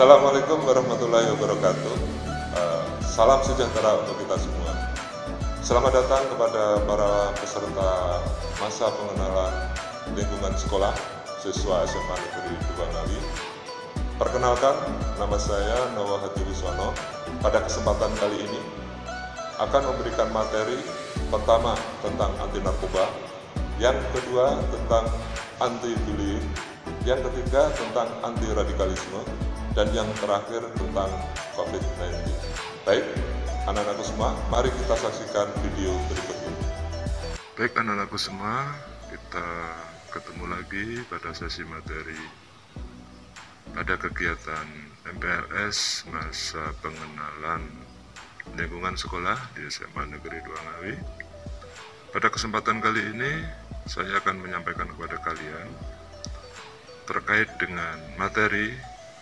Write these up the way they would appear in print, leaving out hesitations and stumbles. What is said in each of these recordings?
Assalamualaikum warahmatullahi wabarakatuh. Salam sejahtera untuk kita semua. Selamat datang kepada para peserta masa pengenalan lingkungan sekolah siswa SMA Negeri 2 Ngawi. Perkenalkan, nama saya Noah Hadi Wiswono. Pada kesempatan kali ini akan memberikan materi pertama tentang anti narkoba, yang kedua tentang anti bullying, yang ketiga tentang anti radikalisme, dan yang terakhir tentang COVID-19. Baik, anak-anakku semua, mari kita saksikan video berikut ini. Baik anak-anakku semua, kita ketemu lagi pada sesi materi pada kegiatan MPLS masa pengenalan lingkungan sekolah di SMA Negeri 2 Ngawi. Pada kesempatan kali ini, saya akan menyampaikan kepada kalian terkait dengan materi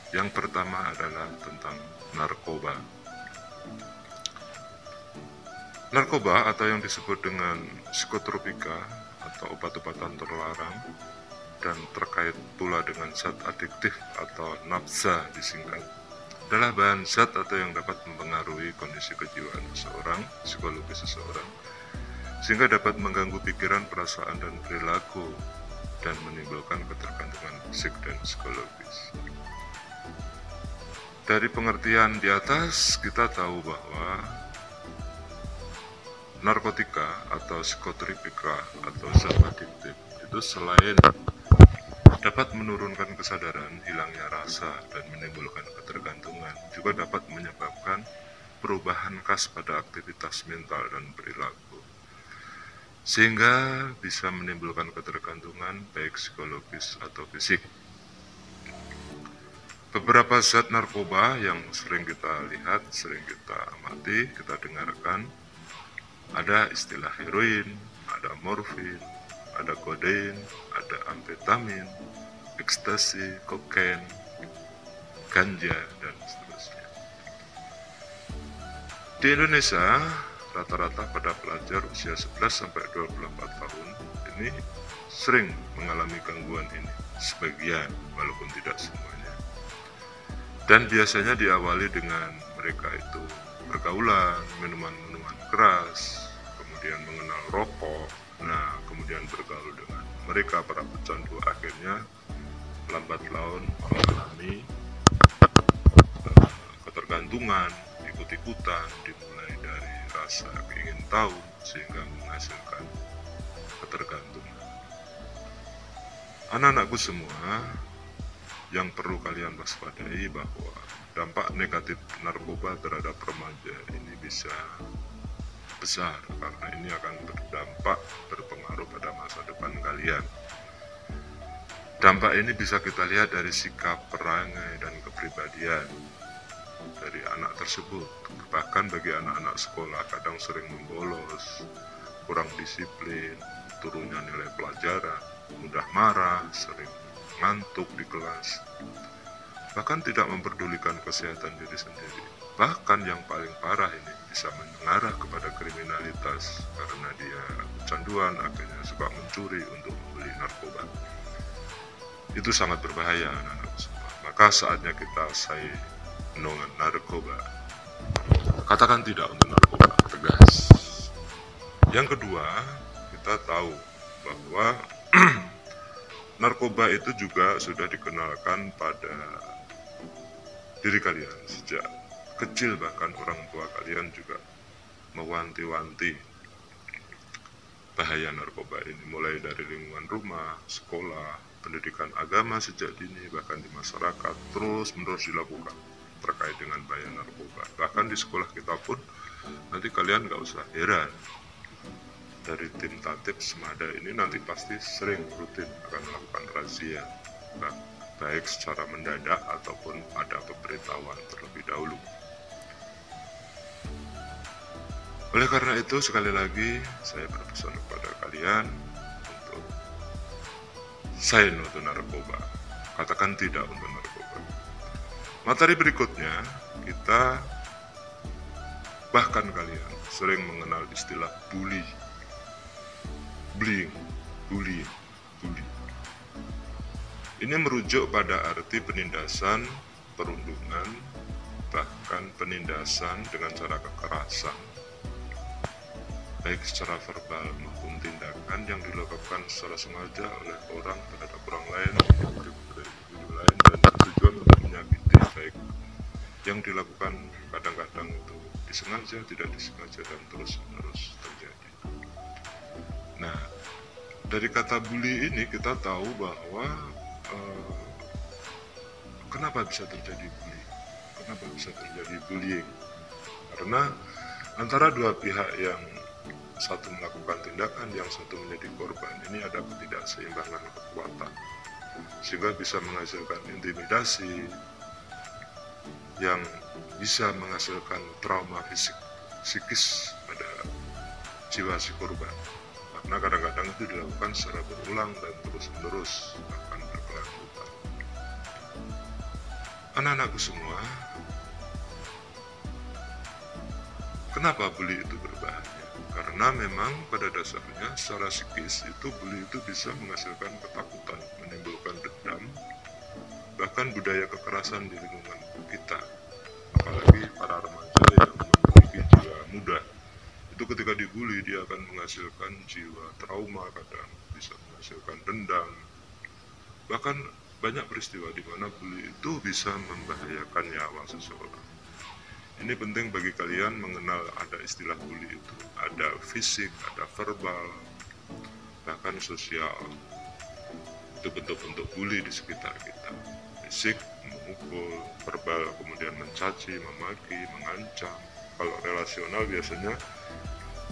yang pertama adalah tentang narkoba. Narkoba atau yang disebut dengan psikotropika atau obat-obatan terlarang dan terkait pula dengan zat adiktif atau nafza disingkat, adalah bahan zat atau yang dapat mempengaruhi kondisi kejiwaan seseorang, psikologi seseorang, sehingga dapat mengganggu pikiran, perasaan, dan perilaku dan menimbulkan ketergantungan fisik dan psikologis. Dari pengertian di atas, kita tahu bahwa narkotika atau psikotropika atau zat adiktif itu selain dapat menurunkan kesadaran, hilangnya rasa, dan menimbulkan ketergantungan, juga dapat menyebabkan perubahan khas pada aktivitas mental dan perilaku, sehingga bisa menimbulkan ketergantungan baik psikologis atau fisik. Beberapa zat narkoba yang sering kita lihat, sering kita amati, kita dengarkan, ada istilah heroin, ada morfin, ada kodein, ada amfetamin, ekstasi, kokain, ganja, dan seterusnya. Di Indonesia, rata-rata pada pelajar usia 11-24 tahun ini sering mengalami gangguan ini, sebagian walaupun tidak semuanya. Dan biasanya diawali dengan mereka itu pergaulan, minuman-minuman keras, kemudian mengenal rokok, kemudian bergaul dengan mereka para pecandu, akhirnya lambat laun mengalami ketergantungan, ikut-ikutan, dimulai dari rasa ingin tahu sehingga menghasilkan ketergantungan. Anak-anakku semua, yang perlu kalian waspadai bahwa dampak negatif narkoba terhadap remaja ini bisa besar, karena ini akan berpengaruh pada masa depan kalian. Dampak ini bisa kita lihat dari sikap, perangai, dan kepribadian dari anak tersebut. Bahkan bagi anak-anak sekolah kadang sering membolos, kurang disiplin, turunnya nilai pelajaran, mudah marah, sering ngantuk di kelas, bahkan tidak memperdulikan kesehatan diri sendiri. Bahkan yang paling parah ini bisa mengarah kepada kriminalitas karena dia kecanduan, akhirnya suka mencuri untuk membeli narkoba. Itu sangat berbahaya anak-anak semua. Maka saatnya kita say no narkoba. Katakan tidak untuk narkoba, tegas. Yang kedua, kita tahu bahwa narkoba itu juga sudah dikenalkan pada diri kalian sejak kecil, bahkan orang tua kalian juga mewanti-wanti bahaya narkoba ini, mulai dari lingkungan rumah, sekolah, pendidikan agama sejak dini, bahkan di masyarakat terus-menerus dilakukan terkait dengan bahaya narkoba. Bahkan di sekolah kita pun nanti kalian gak usah heran, dari tim tatip semada ini nanti pasti sering rutin akan melakukan razia, baik secara mendadak ataupun ada pemberitahuan terlebih dahulu. Oleh karena itu, sekali lagi saya berpesan kepada kalian untuk say no to narkoba, katakan tidak untuk narkoba. Materi berikutnya, kita bahkan kalian sering mengenal istilah bullying. Ini merujuk pada arti penindasan perundungan, bahkan penindasan dengan cara kekerasan, baik secara verbal maupun tindakan yang dilakukan secara sengaja oleh orang terhadap orang lain, individu lain, dan bertujuan untuk menyakiti, baik yang dilakukan kadang-kadang itu disengaja, tidak disengaja, dan terus-menerus terjadi. Nah, dari kata bully ini kita tahu bahwa kenapa bisa terjadi bully? Kenapa bisa terjadi bullying? Karena antara dua pihak yang satu melakukan tindakan, yang satu menjadi korban, ini ada ketidakseimbangan kekuatan, sehingga bisa menghasilkan intimidasi yang bisa menghasilkan trauma psikis pada jiwa si korban. Karena kadang-kadang itu dilakukan secara berulang dan terus-menerus, bahkan berkelanjutan. Anak-anakku semua, kenapa bully itu berbahaya? Karena memang pada dasarnya secara psikis itu bully itu bisa menghasilkan ketakutan, menimbulkan dendam, bahkan budaya kekerasan di lingkungan kita. Apalagi para remaja yang memiliki jiwa muda, itu ketika dibully dia akan menghasilkan jiwa trauma, kadang bisa menghasilkan dendam. Bahkan banyak peristiwa di mana bully itu bisa membahayakan nyawa seseorang. Ini penting bagi kalian mengenal ada istilah bully itu. Ada fisik, ada verbal, bahkan sosial. Itu bentuk-bentuk bully di sekitar kita. Fisik, memukul, verbal, kemudian mencaci, memaki, mengancam. Kalau relasional biasanya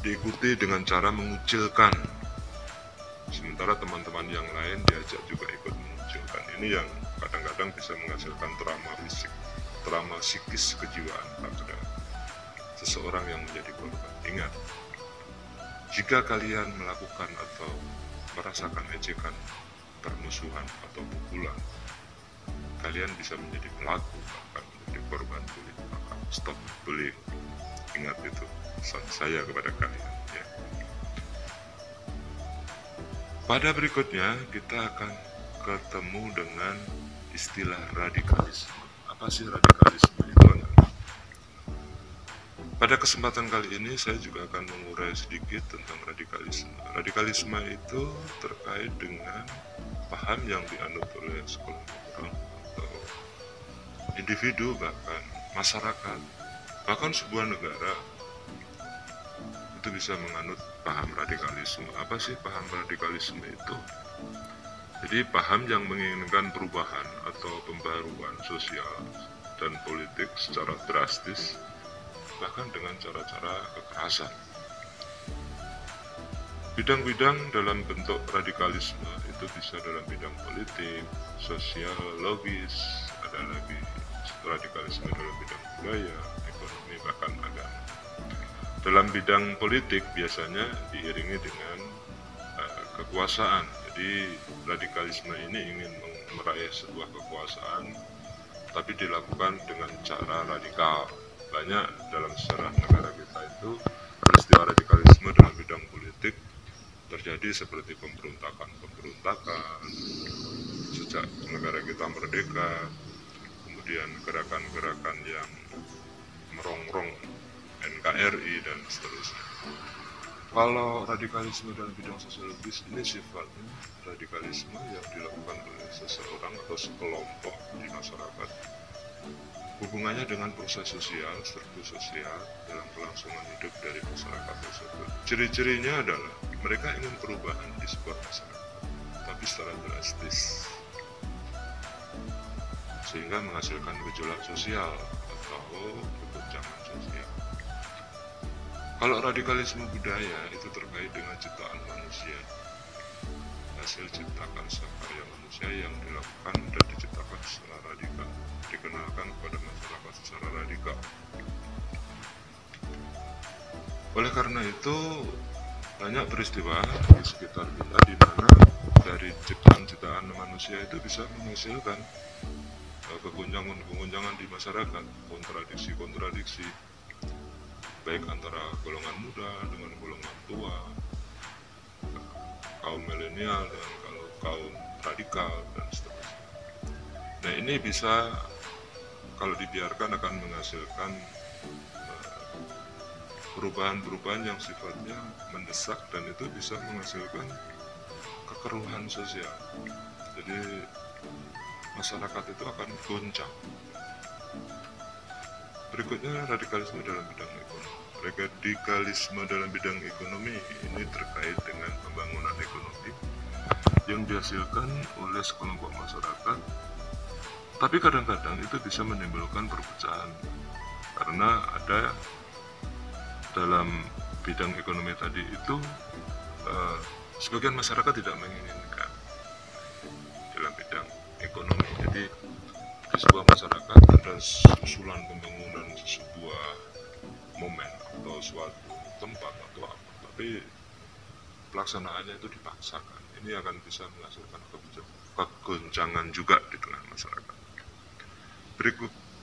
diikuti dengan cara mengucilkan. Sementara teman-teman yang lain diajak juga ikut mengucilkan. Ini yang kadang-kadang bisa menghasilkan trauma fisik, trauma psikis kejiwaan pada seseorang yang menjadi korban. Ingat, jika kalian melakukan atau merasakan ejekan, permusuhan atau pukulan, kalian bisa menjadi pelaku, bahkan menjadi korban bully. Maka stop bullying. Ingat itu pesan saya kepada kalian ya. Pada berikutnya kita akan ketemu dengan istilah radikalisme. Apa sih radikalisme itu? Pada kesempatan kali ini saya juga akan mengurai sedikit tentang radikalisme. Radikalisme itu terkait dengan paham yang dianut oleh sekelompok orang atau individu, bahkan masyarakat, bahkan sebuah negara itu bisa menganut paham radikalisme. Apa sih paham radikalisme itu? Jadi paham yang menginginkan perubahan atau pembaruan sosial dan politik secara drastis, bahkan dengan cara-cara kekerasan. Bidang-bidang dalam bentuk radikalisme itu bisa dalam bidang politik, sosial, logis, ada lagi radikalisme dalam bidang budaya, ekonomi, bahkan agama. Dalam bidang politik biasanya diiringi dengan kekuasaan. Jadi radikalisme ini ingin meraih sebuah kekuasaan, tapi dilakukan dengan cara radikal. Banyak dalam sejarah negara kita itu peristiwa radikalisme dalam bidang politik terjadi seperti pemberontakan sejak negara kita merdeka, kemudian gerakan-gerakan yang merongrong NKRI dan seterusnya. Kalau radikalisme dalam bidang sosiologis ini sifatnya radikalisme yang dilakukan oleh seseorang atau sekelompok di masyarakat, hubungannya dengan proses sosial, struktur sosial dalam kelangsungan hidup dari masyarakat tersebut. Ciri-cirinya adalah mereka ingin perubahan di sebuah masyarakat, tapi secara drastis, sehingga menghasilkan gejolak sosial atau kegoncangan sosial. Kalau radikalisme budaya itu terkait dengan ciptaan manusia, hasil ciptakan karya manusia yang dilakukan dan diciptakan secara radikal, dikenalkan kepada masyarakat secara radikal. Oleh karena itu, banyak peristiwa di sekitar kita di mana dari ciptaan-ciptaan manusia itu bisa menghasilkan kegoncangan-kegoncangan di masyarakat, kontradiksi-kontradiksi, baik antara golongan muda dengan golongan tua, kaum milenial dan kaum radikal dan seterusnya. Nah, ini bisa kalau dibiarkan akan menghasilkan perubahan-perubahan yang sifatnya mendesak, dan itu bisa menghasilkan kekeruhan sosial. Jadi masyarakat itu akan goncang. Berikutnya, radikalisme dalam bidang ekonomi. Radikalisme dalam bidang ekonomi ini terkait dengan pembangunan ekonomi yang dihasilkan oleh sekelompok masyarakat, tapi kadang-kadang itu bisa menimbulkan perpecahan karena ada dalam bidang ekonomi tadi itu sebagian masyarakat tidak menginginkan dalam bidang ekonomi. Jadi di sebuah masyarakat ada usulan pembangunan sebuah momen atau suatu tempat atau apa, tapi pelaksanaannya itu dipaksakan. Ini akan bisa menghasilkan kegoncangan juga di tengah masyarakat.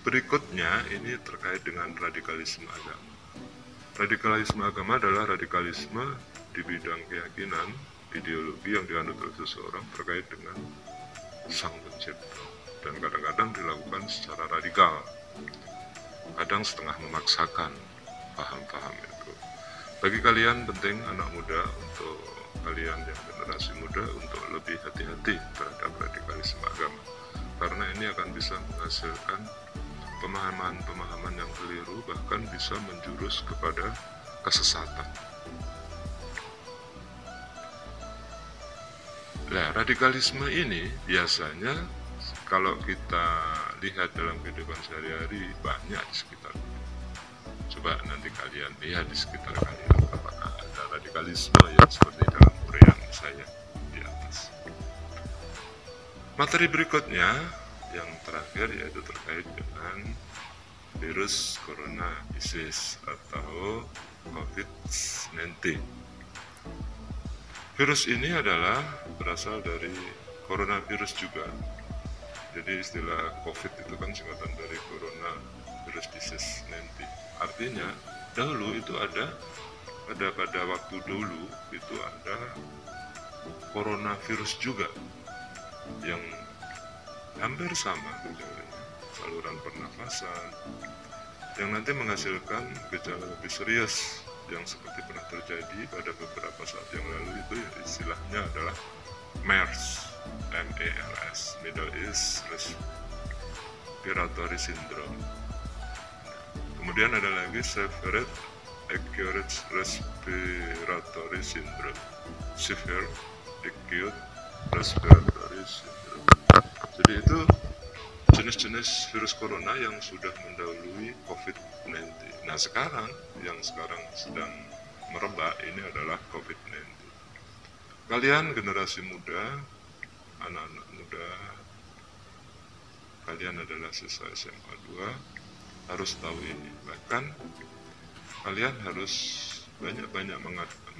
Berikutnya ini terkait dengan radikalisme agama. Radikalisme agama adalah radikalisme di bidang keyakinan, ideologi yang dianut oleh seseorang terkait dengan Sang Pencipta, dan kadang-kadang dilakukan secara radikal, kadang setengah memaksakan paham-paham itu. Bagi kalian penting, anak muda, untuk kalian yang generasi muda, untuk lebih hati-hati terhadap radikalisme agama, karena ini akan bisa menghasilkan pemahaman-pemahaman yang keliru, bahkan bisa menjurus kepada kesesatan. Nah, radikalisme ini biasanya kalau kita lihat dalam kehidupan sehari-hari banyak di sekitar kita. Coba nanti kalian lihat di sekitar kalian, apakah ada radikalisme yang seperti dalam uraian saya di atas. Materi berikutnya yang terakhir yaitu terkait dengan virus corona disease atau COVID-19. Virus ini adalah berasal dari coronavirus juga. Jadi istilah COVID itu kan singkatan dari corona virus disease 19. Artinya dahulu itu ada pada waktu dulu itu ada coronavirus juga yang hampir sama gejalanya, saluran pernafasan, yang nanti menghasilkan gejala lebih serius yang seperti pernah terjadi pada beberapa saat yang lalu. Itu istilahnya adalah MERS, M-E-R-S, Middle East Respiratory Syndrome. Kemudian ada lagi Severe Acute Respiratory Syndrome, Severe Acute Respiratory Syndrome. Jadi itu jenis-jenis virus corona yang sudah mendahului COVID-19. Nah, sekarang yang sedang merebak ini adalah COVID-19. Kalian generasi muda, anak-anak muda, kalian adalah siswa SMA 2, harus tahu ini. Bahkan kalian harus banyak-banyak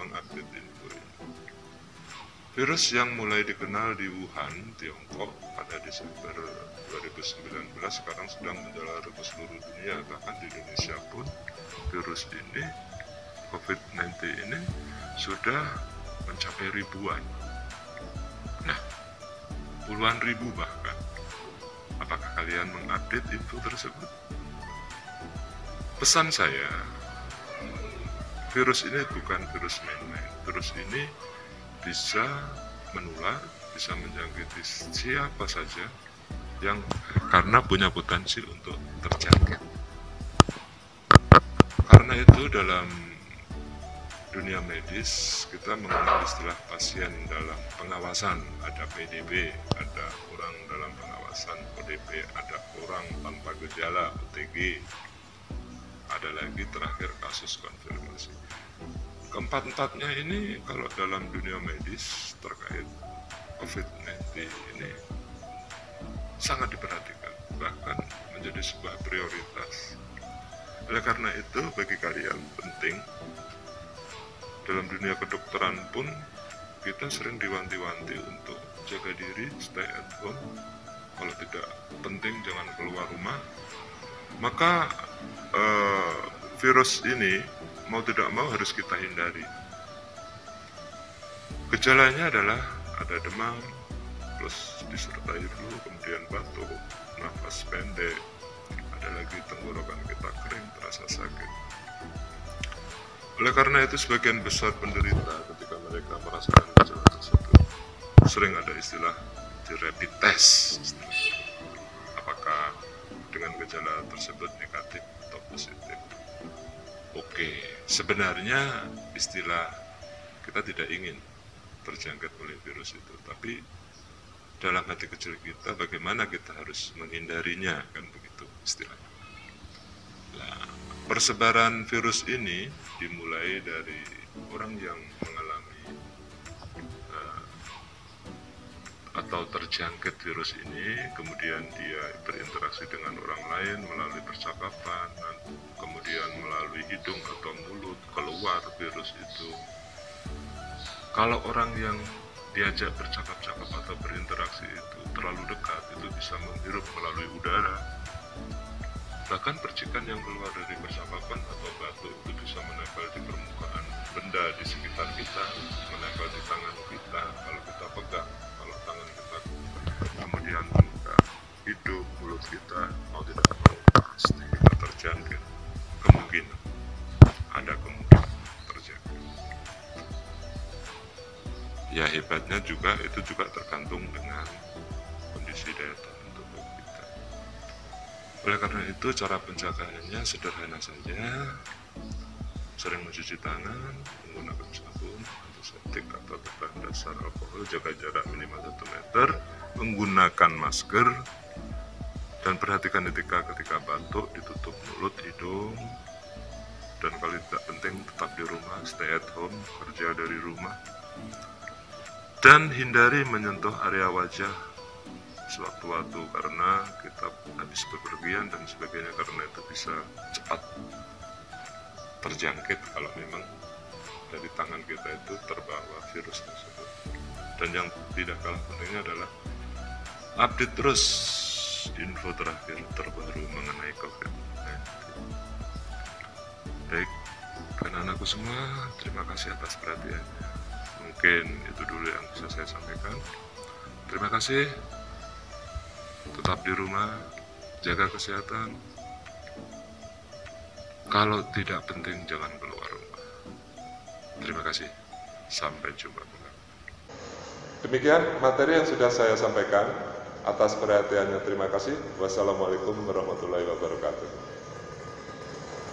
mengupdate info ini. Virus yang mulai dikenal di Wuhan, Tiongkok pada Desember 2019 sekarang sedang menjalar ke seluruh dunia. Bahkan di Indonesia pun virus ini, COVID-19 ini sudah mencapai ribuan. Nah, puluhan ribu bahkan. Apakah kalian mengupdate info tersebut? Pesan saya, virus ini bukan virus main-main. Virus ini bisa menular, bisa menjangkiti siapa saja yang karena punya potensi untuk terjangkit. Karena itu dalam dunia medis kita mengenal istilah pasien dalam pengawasan. Ada PDP, ada orang dalam pengawasan ODP, ada orang tanpa gejala OTG, ada lagi terakhir kasus konfirmasi. Keempat-empatnya ini kalau dalam dunia medis terkait COVID-19 ini sangat diperhatikan, bahkan menjadi sebuah prioritas. Oleh karena itu bagi kalian penting, dalam dunia kedokteran pun kita sering diwanti-wanti untuk jaga diri, stay at home. Kalau tidak penting jangan keluar rumah. Maka virus ini mau tidak mau harus kita hindari. Gejalanya adalah ada demam, plus disertai flu, kemudian batuk, nafas pendek, ada lagi tenggorokan kita kering, terasa sakit. Oleh karena itu sebagian besar penderita ketika mereka merasakan gejala tersebut sering ada istilah di rapid test, apakah dengan gejala tersebut negatif atau positif. Oke, sebenarnya istilah kita tidak ingin terjangkit oleh virus itu, tapi dalam hati kecil kita bagaimana kita harus menghindarinya, kan begitu istilahnya. Nah, persebaran virus ini dimulai dari orang yang mengalami atau terjangkit virus ini, kemudian dia berinteraksi dengan orang lain melalui percakapan, kemudian melalui hidung atau mulut keluar virus itu. Kalau orang yang diajak bercakap-cakap atau berinteraksi itu terlalu dekat, itu bisa menghirup melalui udara. Bahkan percikan yang keluar dari percakapan atau batuk itu bisa menempel di permukaan benda di sekitar kita, menempel di tangan kita kalau kita pegang, kalau tangan kita kemudian membuka hidung, mulut kita, mau tidak mau pasti kita terjangkit. Kemungkinan, ada kemungkinan terjangkit. Ya hebatnya juga, itu juga tergantung dengan kondisi daya tahan tubuh kita. Oleh karena itu cara penjagaannya sederhana saja, sering mencuci tangan, menggunakan sabun, antiseptik atau berbahan dasar alkohol, jaga jarak minimal 1 meter, menggunakan masker, dan perhatikan ketika batuk, ditutup mulut, hidung, dan kalau tidak penting tetap di rumah, stay at home, kerja dari rumah. Dan hindari menyentuh area wajah sewaktu-waktu karena kita habis bepergian dan sebagainya, karena itu bisa cepat terjangkit kalau memang dari tangan kita itu terbawa virus tersebut. Dan yang tidak kalah pentingnya adalah update terus info terakhir terbaru mengenai COVID-19. Baik, anak-anakku semua, terima kasih atas perhatiannya. Mungkin itu dulu yang bisa saya sampaikan. Terima kasih. Tetap di rumah, jaga kesehatan. Kalau tidak penting jangan keluar rumah. Terima kasih. Sampai jumpa kembali. Demikian materi yang sudah saya sampaikan. Atas perhatiannya terima kasih. Wassalamualaikum warahmatullahi wabarakatuh.